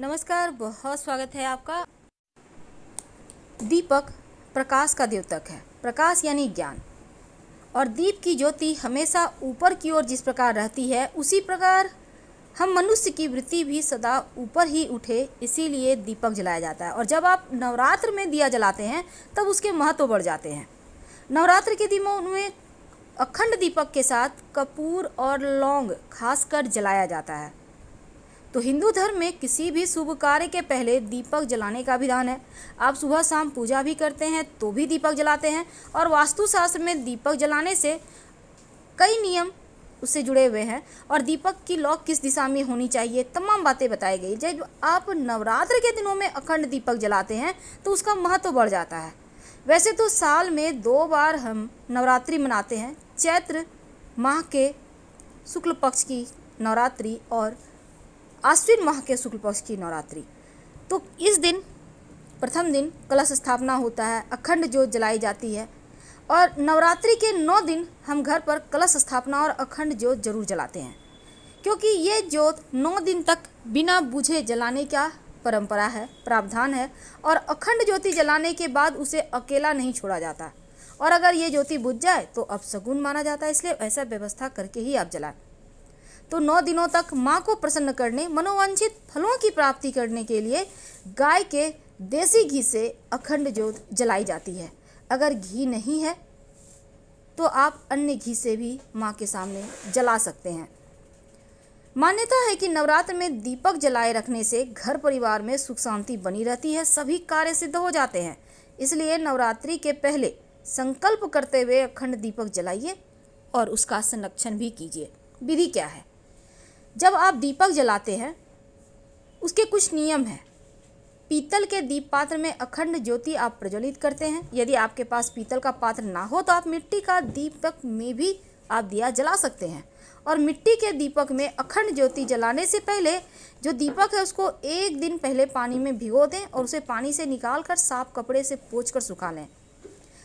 नमस्कार, बहुत स्वागत है आपका। दीपक प्रकाश का द्योतक है। प्रकाश यानी ज्ञान, और दीप की ज्योति हमेशा ऊपर की ओर जिस प्रकार रहती है, उसी प्रकार हम मनुष्य की वृत्ति भी सदा ऊपर ही उठे, इसीलिए दीपक जलाया जाता है। और जब आप नवरात्र में दिया जलाते हैं तब उसके महत्व बढ़ जाते हैं। नवरात्र के दिनों में अखंड दीपक के साथ कपूर और लौंग खासकर जलाया जाता है। तो हिंदू धर्म में किसी भी शुभ कार्य के पहले दीपक जलाने का विधान है। आप सुबह शाम पूजा भी करते हैं तो भी दीपक जलाते हैं, और वास्तुशास्त्र में दीपक जलाने से कई नियम उससे जुड़े हुए हैं, और दीपक की लौ किस दिशा में होनी चाहिए, तमाम बातें बताई गई। जब आप नवरात्र के दिनों में अखंड दीपक जलाते हैं तो उसका महत्व बढ़ जाता है। वैसे तो साल में 2 बार हम नवरात्रि मनाते हैं, चैत्र माह के शुक्ल पक्ष की नवरात्रि और आश्विन माह के शुक्ल पक्ष की नवरात्रि। तो इस दिन प्रथम दिन कलश स्थापना होता है, अखंड ज्योत जलाई जाती है, और नवरात्रि के 9 दिन हम घर पर कलश स्थापना और अखंड ज्योत जरूर जलाते हैं, क्योंकि ये ज्योत 9 दिन तक बिना बुझे जलाने का परंपरा है, प्रावधान है। और अखंड ज्योति जलाने के बाद उसे अकेला नहीं छोड़ा जाता, और अगर ये ज्योति बुझ जाए तो अपशगुन माना जाता है, इसलिए ऐसा व्यवस्था करके ही आप जलाएं। तो 9 दिनों तक माँ को प्रसन्न करने, मनोवांछित फलों की प्राप्ति करने के लिए गाय के देसी घी से अखंड ज्योत जलाई जाती है। अगर घी नहीं है तो आप अन्य घी से भी माँ के सामने जला सकते हैं। मान्यता है कि नवरात्र में दीपक जलाए रखने से घर परिवार में सुख शांति बनी रहती है, सभी कार्य सिद्ध हो जाते हैं। इसलिए नवरात्रि के पहले संकल्प करते हुए अखंड दीपक जलाइए और उसका संरक्षण भी कीजिए। विधि क्या है? जब आप दीपक जलाते हैं उसके कुछ नियम हैं। पीतल के दीप पात्र में अखंड ज्योति आप प्रज्वलित करते हैं। यदि आपके पास पीतल का पात्र ना हो तो आप मिट्टी का दीपक में भी आप दिया जला सकते हैं। और मिट्टी के दीपक में अखंड ज्योति जलाने से पहले जो दीपक है उसको 1 दिन पहले पानी में भिगो दें और उसे पानी से निकाल कर साफ कपड़े से पोंछ कर सुखा लें।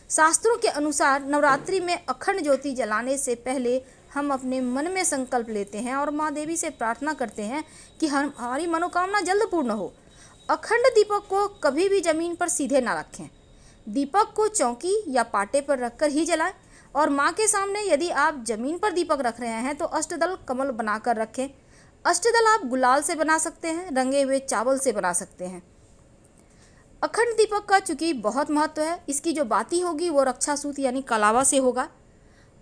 शास्त्रों के अनुसार नवरात्रि में अखंड ज्योति जलाने से पहले हम अपने मन में संकल्प लेते हैं और माँ देवी से प्रार्थना करते हैं कि हमारी मनोकामना जल्द पूर्ण हो। अखंड दीपक को कभी भी जमीन पर सीधे ना रखें। दीपक को चौकी या पाटे पर रखकर ही जलाएं, और माँ के सामने यदि आप जमीन पर दीपक रख रहे हैं तो अष्टदल कमल बनाकर रखें। अष्टदल आप गुलाल से बना सकते हैं, रंगे हुए चावल से बना सकते हैं। अखंड दीपक का चूंकि बहुत महत्व है, इसकी जो बाती होगी वो रक्षा सूत यानी कलावा से होगा,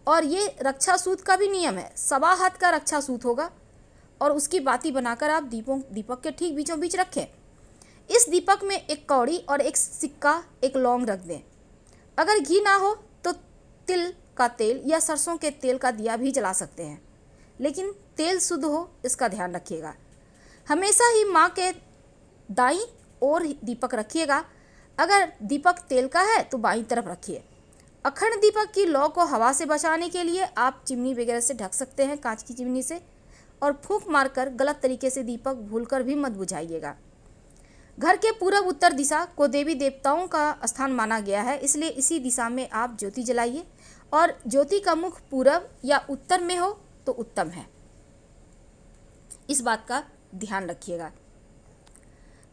और ये रक्षा सूत का भी नियम है, 1.25 हाथ का रक्षा सूत होगा, और उसकी बाती बनाकर आप दीपक के ठीक बीचों बीच रखें। इस दीपक में एक कौड़ी और एक सिक्का, एक लौंग रख दें। अगर घी ना हो तो तिल का तेल या सरसों के तेल का दिया भी जला सकते हैं, लेकिन तेल शुद्ध हो इसका ध्यान रखिएगा। हमेशा ही माँ के दाईं ओर दीपक रखिएगा। अगर दीपक तेल का है तो बाईं तरफ रखिए। अखंड दीपक की लौ को हवा से बचाने के लिए आप चिमनी वगैरह से ढक सकते हैं, कांच की चिमनी से, और फूंक मारकर गलत तरीके से दीपक भूलकर भी मत बुझाइएगा। घर के पूर्व उत्तर दिशा को देवी देवताओं का स्थान माना गया है, इसलिए इसी दिशा में आप ज्योति जलाइए, और ज्योति का मुख पूर्व या उत्तर में हो तो उत्तम है। इस बात का ध्यान रखिएगा।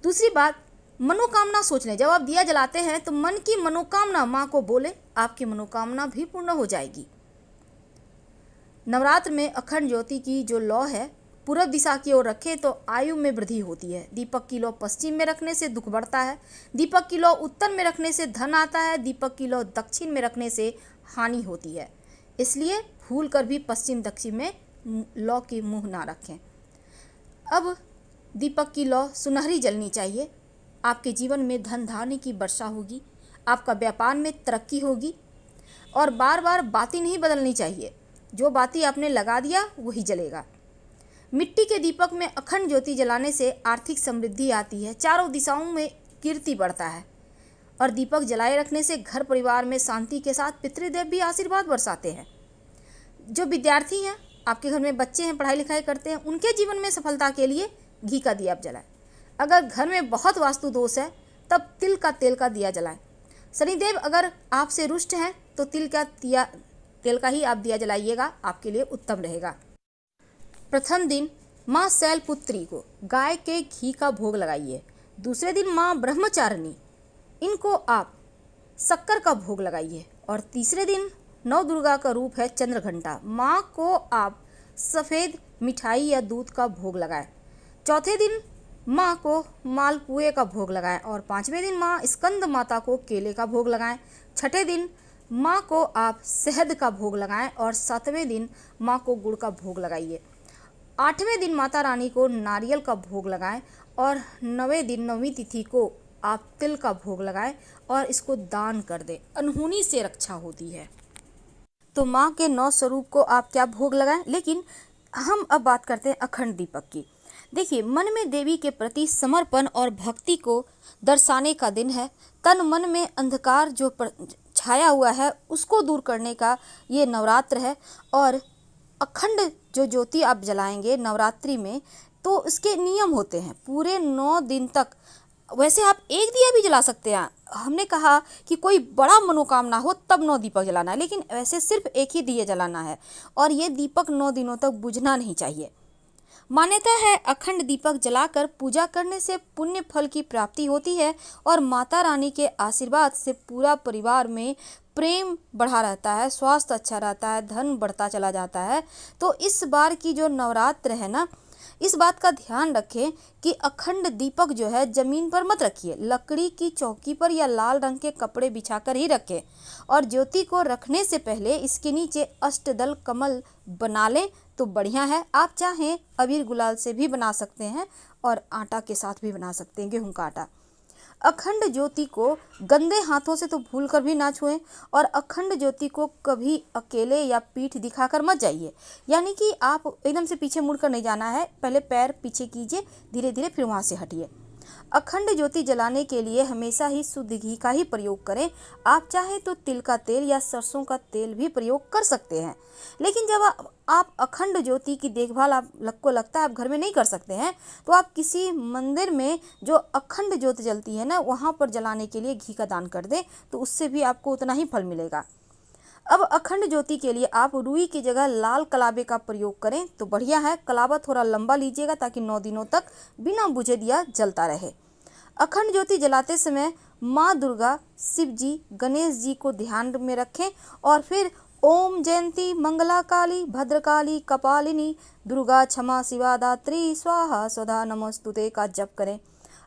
दूसरी बात, मनोकामना सोच लें। जब आप दिया जलाते हैं तो मन की मनोकामना माँ को बोले, आपकी मनोकामना भी पूर्ण हो जाएगी। नवरात्र में अखंड ज्योति की जो लौ है पूर्व दिशा की ओर रखें तो आयु में वृद्धि होती है। दीपक की लौ पश्चिम में रखने से दुख बढ़ता है। दीपक की लौ उत्तर में रखने से धन आता है। दीपक की लौ दक्षिण में रखने से हानि होती है। इसलिए भूल कर भी पश्चिम दक्षिण में लौ की मुँह ना रखें। अब दीपक की लौ सुनहरी जलनी चाहिए। आपके जीवन में धन धान्य की वर्षा होगी, आपका व्यापार में तरक्की होगी, और बार बार बाती नहीं बदलनी चाहिए। जो बाती आपने लगा दिया वही जलेगा। मिट्टी के दीपक में अखंड ज्योति जलाने से आर्थिक समृद्धि आती है, चारों दिशाओं में कीर्ति बढ़ता है, और दीपक जलाए रखने से घर परिवार में शांति के साथ पितृदेव भी आशीर्वाद बरसाते हैं। जो विद्यार्थी हैं, आपके घर में बच्चे हैं, पढ़ाई लिखाई करते हैं, उनके जीवन में सफलता के लिए घी का दिया आप जलाएं। अगर घर में बहुत वास्तु दोष है तब तिल का तेल का दिया जलाएं। शनिदेव अगर आपसे रुष्ट हैं तो तेल का ही आप दिया जलाइएगा, आपके लिए उत्तम रहेगा। प्रथम दिन माँ शैलपुत्री को गाय के घी का भोग लगाइए। दूसरे दिन माँ ब्रह्मचारिणी, इनको आप शक्कर का भोग लगाइए। और तीसरे दिन नौ दुर्गा का रूप है चंद्रघंटा, माँ को आप सफ़ेद मिठाई या दूध का भोग लगाएं। चौथे दिन माँ को मालपुए का भोग लगाएं और पाँचवें दिन माँ स्कंद माता को केले का भोग लगाएं। छठे दिन माँ को आप शहद का भोग लगाएं और सातवें दिन माँ को गुड़ का भोग लगाइए। आठवें दिन माता रानी को नारियल का भोग लगाएं और नवें दिन नौवीं तिथि को आप तिल का भोग लगाएं और इसको दान कर दें। अनहोनी से रक्षा होती है। तो माँ के 9 स्वरूप को आप क्या भोग लगाएं। लेकिन हम अब बात करते हैं अखंड दीपक की। देखिए, मन में देवी के प्रति समर्पण और भक्ति को दर्शाने का दिन है। तन मन में अंधकार जो छाया हुआ है उसको दूर करने का ये नवरात्र है। और अखंड जो ज्योति आप जलाएंगे नवरात्रि में, तो इसके नियम होते हैं पूरे 9 दिन तक। वैसे आप एक दिया भी जला सकते हैं। हमने कहा कि कोई बड़ा मनोकामना हो तब 9 दीपक जलाना है, लेकिन वैसे सिर्फ एक ही दिया जलाना है और ये दीपक 9 दिनों तक बुझना नहीं चाहिए। मान्यता है अखंड दीपक जलाकर पूजा करने से पुण्य फल की प्राप्ति होती है और माता रानी के आशीर्वाद से पूरा परिवार में प्रेम बढ़ा रहता है, स्वास्थ्य अच्छा रहता है, धन बढ़ता चला जाता है। तो इस बार की जो नवरात्र है ना, इस बात का ध्यान रखें कि अखंड दीपक जो है ज़मीन पर मत रखिए, लकड़ी की चौकी पर या लाल रंग के कपड़े बिछाकर ही रखें। और ज्योति को रखने से पहले इसके नीचे अष्टदल कमल बना लें तो बढ़िया है। आप चाहें अबीर गुलाल से भी बना सकते हैं और आटा के साथ भी बना सकते हैं, गेहूं का आटा। अखंड ज्योति को गंदे हाथों से तो भूल कर भी ना छुएं और अखंड ज्योति को कभी अकेले या पीठ दिखाकर मत जाइए। यानी कि आप एकदम से पीछे मुड़कर नहीं जाना है, पहले पैर पीछे कीजिए, धीरे धीरे फिर वहाँ से हटिए। अखंड ज्योति जलाने के लिए हमेशा ही शुद्ध घी का ही प्रयोग करें। आप चाहे तो तिल का तेल या सरसों का तेल भी प्रयोग कर सकते हैं। लेकिन जब आप अखंड ज्योति की देखभाल आपको लगता है आप घर में नहीं कर सकते हैं, तो आप किसी मंदिर में जो अखंड ज्योति जलती है ना, वहाँ पर जलाने के लिए घी का दान कर दें, तो उससे भी आपको उतना ही फल मिलेगा। अब अखंड ज्योति के लिए आप रुई की जगह लाल कलाबे का प्रयोग करें तो बढ़िया है। कलाबा थोड़ा लंबा लीजिएगा ताकि 9 दिनों तक बिना बुझे दिया जलता रहे। अखंड ज्योति जलाते समय माँ दुर्गा, शिव जी, गणेश जी को ध्यान में रखें और फिर ओम जयंती मंगला काली भद्रकाली कपालिनी दुर्गा क्षमा शिवा दात्री स्वाहा स्वधा नमस्तुते का जप करें।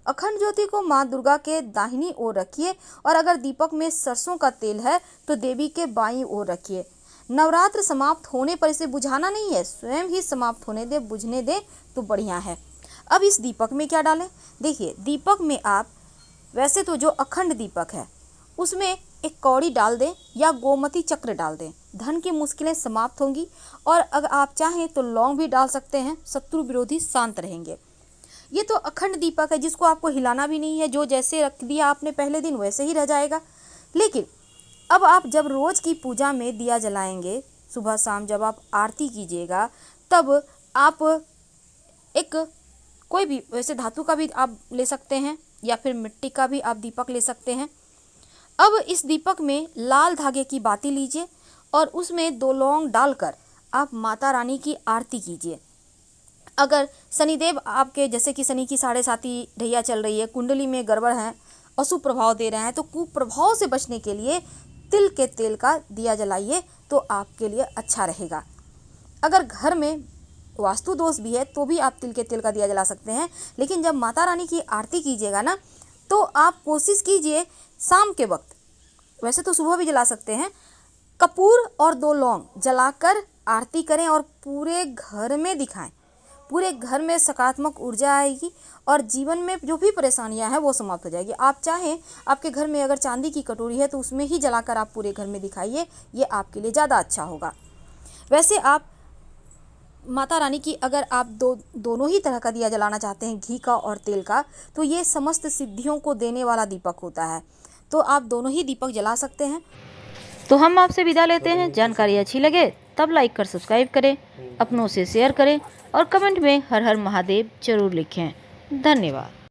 अखंड ज्योति को माँ दुर्गा के दाहिनी ओर रखिए और अगर दीपक में सरसों का तेल है तो देवी के बाईं ओर रखिए। नवरात्र समाप्त होने पर इसे बुझाना नहीं है, स्वयं ही समाप्त होने दे, बुझने दे तो बढ़िया है। अब इस दीपक में क्या डालें। देखिए, दीपक में आप वैसे तो जो अखंड दीपक है उसमें एक कौड़ी डाल दें या गोमती चक्र डाल दें, धन की मुश्किलें समाप्त होंगी। और अगर आप चाहें तो लौंग भी डाल सकते हैं, शत्रु विरोधी शांत रहेंगे। ये तो अखंड दीपक है जिसको आपको हिलाना भी नहीं है, जो जैसे रख दिया आपने पहले दिन वैसे ही रह जाएगा। लेकिन अब आप जब रोज़ की पूजा में दिया जलाएंगे, सुबह शाम जब आप आरती कीजिएगा, तब आप एक कोई भी वैसे धातु का भी आप ले सकते हैं या फिर मिट्टी का भी आप दीपक ले सकते हैं। अब इस दीपक में लाल धागे की बाती लीजिए और उसमें 2 लौंग डालकर आप माता रानी की आरती कीजिए। अगर शनिदेव आपके, जैसे कि शनि की 7.5 ढैया चल रही है, कुंडली में गड़बड़ है, अशुभ प्रभाव दे रहे हैं, तो कुप्रभाव से बचने के लिए तिल के तेल का दिया जलाइए तो आपके लिए अच्छा रहेगा। अगर घर में वास्तु दोष भी है तो भी आप तिल के तेल का दिया जला सकते हैं। लेकिन जब माता रानी की आरती कीजिएगा ना, तो आप कोशिश कीजिए शाम के वक्त, वैसे तो सुबह भी जला सकते हैं, कपूर और 2 लौंग जलाकर आरती करें और पूरे घर में दिखाएं। पूरे घर में सकारात्मक ऊर्जा आएगी और जीवन में जो भी परेशानियां हैं वो समाप्त हो जाएगी। आप चाहें आपके घर में अगर चांदी की कटोरी है तो उसमें ही जलाकर आप पूरे घर में दिखाइए, ये आपके लिए ज़्यादा अच्छा होगा। वैसे आप माता रानी की अगर आप दोनों ही तरह का दिया जलाना चाहते हैं, घी का और तेल का, तो ये समस्त सिद्धियों को देने वाला दीपक होता है, तो आप दोनों ही दीपक जला सकते हैं। तो हम आपसे विदा लेते हैं। जानकारी अच्छी लगे तब लाइक कर सब्सक्राइब करें, अपनों से शेयर करें और कमेंट में हर हर महादेव जरूर लिखें। धन्यवाद।